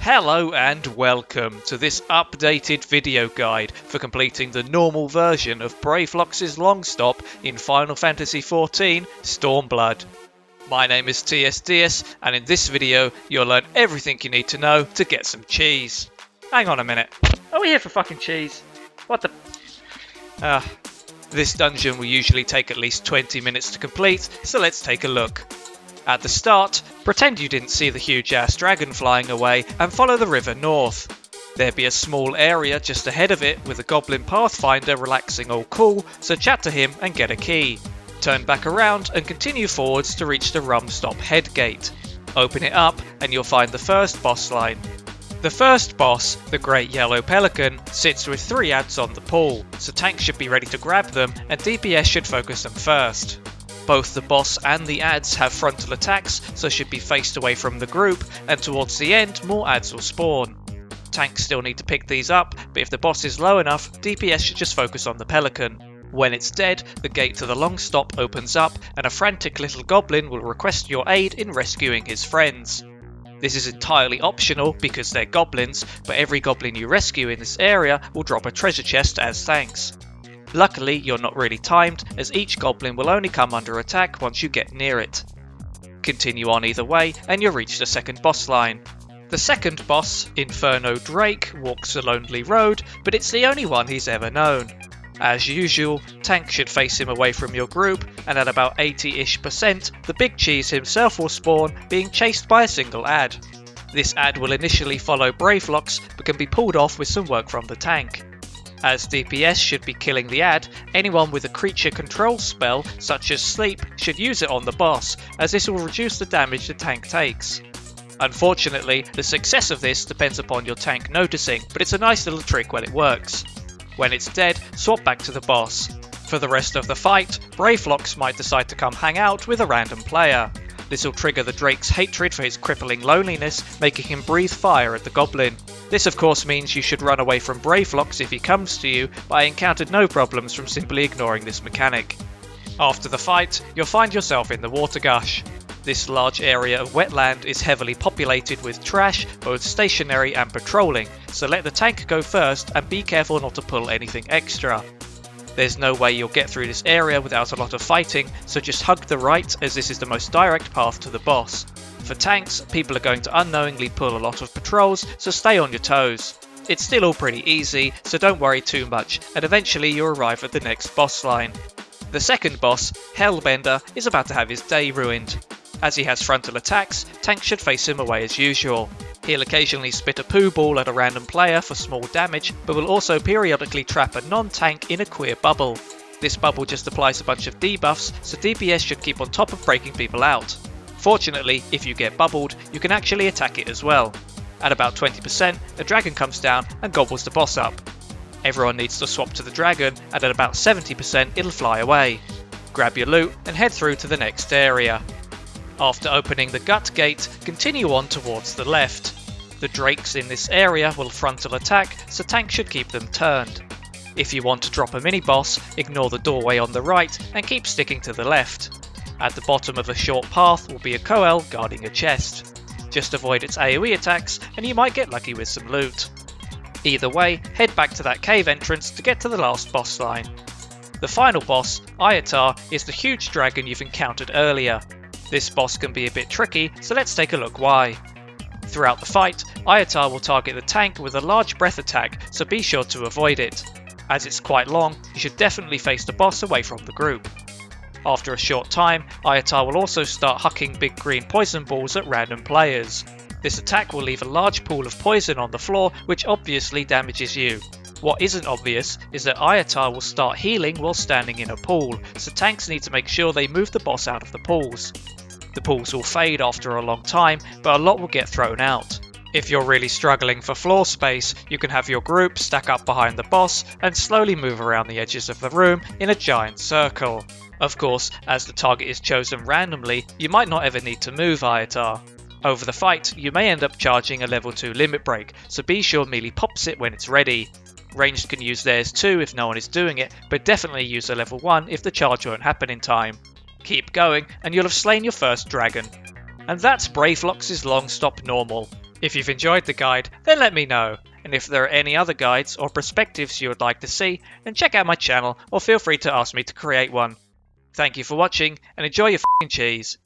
Hello and welcome to this updated video guide for completing the normal version of Brayflox's Longstop in Final Fantasy XIV Stormblood. My name is TSDS, and in this video you'll learn everything you need to know to get some cheese. Hang on a minute, are we here for fucking cheese? What the... This dungeon will usually take at least 20 minutes to complete, so let's take a look. At the start, pretend you didn't see the huge ass dragon flying away and follow the river north. There'd be a small area just ahead of it with a goblin pathfinder relaxing all cool, so chat to him and get a key. Turn back around and continue forwards to reach the Longstop head gate. Open it up and you'll find the first boss line. The first boss, the great yellow Pelican, sits with 3 adds on the pool, so tanks should be ready to grab them and DPS should focus them first. Both the boss and the adds have frontal attacks, so should be faced away from the group, and towards the end more adds will spawn. Tanks still need to pick these up, but if the boss is low enough, DPS should just focus on the Pelican. When it's dead, the gate to the Longstop opens up, and a frantic little goblin will request your aid in rescuing his friends. This is entirely optional because they're goblins, but every goblin you rescue in this area will drop a treasure chest as thanks. Luckily, you're not really timed, as each goblin will only come under attack once you get near it. Continue on either way, and you'll reach the second boss line. The second boss, Inferno Drake, walks a lonely road, but it's the only one he's ever known. As usual, tanks should face him away from your group, and at about 80-ish%, the big cheese himself will spawn, being chased by a single add. This add will initially follow Brayflox, but can be pulled off with some work from the tank. As DPS should be killing the add, anyone with a creature control spell, such as Sleep, should use it on the boss, as this will reduce the damage the tank takes. Unfortunately, the success of this depends upon your tank noticing, but it's a nice little trick when it works. When it's dead, swap back to the boss. For the rest of the fight, Brayflox might decide to come hang out with a random player. This will trigger the Drake's hatred for his crippling loneliness, making him breathe fire at the goblin. This of course means you should run away from Brayflox if he comes to you, but I encountered no problems from simply ignoring this mechanic. After the fight, you'll find yourself in the water gush. This large area of wetland is heavily populated with trash, both stationary and patrolling, so let the tank go first and be careful not to pull anything extra. There's no way you'll get through this area without a lot of fighting, so just hug the right as this is the most direct path to the boss. For tanks, people are going to unknowingly pull a lot of patrols, so stay on your toes. It's still all pretty easy, so don't worry too much, and eventually you'll arrive at the next boss line. The second boss, Hellbender, is about to have his day ruined. As he has frontal attacks, tanks should face him away as usual. He'll occasionally spit a poo ball at a random player for small damage, but will also periodically trap a non-tank in a queer bubble. This bubble just applies a bunch of debuffs, so DPS should keep on top of breaking people out. Fortunately, if you get bubbled, you can actually attack it as well. At about 20%, a dragon comes down and gobbles the boss up. Everyone needs to swap to the dragon, and at about 70% it'll fly away. Grab your loot and head through to the next area. After opening the gut gate, continue on towards the left. The drakes in this area will frontal attack, so tanks should keep them turned. If you want to drop a mini-boss, ignore the doorway on the right and keep sticking to the left. At the bottom of a short path will be a Coel guarding a chest. Just avoid its AoE attacks and you might get lucky with some loot. Either way, head back to that cave entrance to get to the last boss line. The final boss, Aiatar, is the huge dragon you've encountered earlier. This boss can be a bit tricky, so let's take a look why. Throughout the fight, Aiatar will target the tank with a large breath attack, so be sure to avoid it. As it's quite long, you should definitely face the boss away from the group. After a short time, Aiatar will also start hucking big green poison balls at random players. This attack will leave a large pool of poison on the floor, which obviously damages you. What isn't obvious is that Aiatar will start healing while standing in a pool, so tanks need to make sure they move the boss out of the pools. The pools will fade after a long time, but a lot will get thrown out. If you're really struggling for floor space, you can have your group stack up behind the boss and slowly move around the edges of the room in a giant circle. Of course, as the target is chosen randomly, you might not ever need to move Aiatar. Over the fight, you may end up charging a level 2 limit break, so be sure melee pops it when it's ready. Ranged can use theirs too if no one is doing it, but definitely use a level 1 if the charge won't happen in time. Keep going and you'll have slain your first dragon. And that's Brayflox's Longstop normal. If you've enjoyed the guide, then let me know. And if there are any other guides or perspectives you would like to see, then check out my channel or feel free to ask me to create one. Thank you for watching and enjoy your f***ing cheese.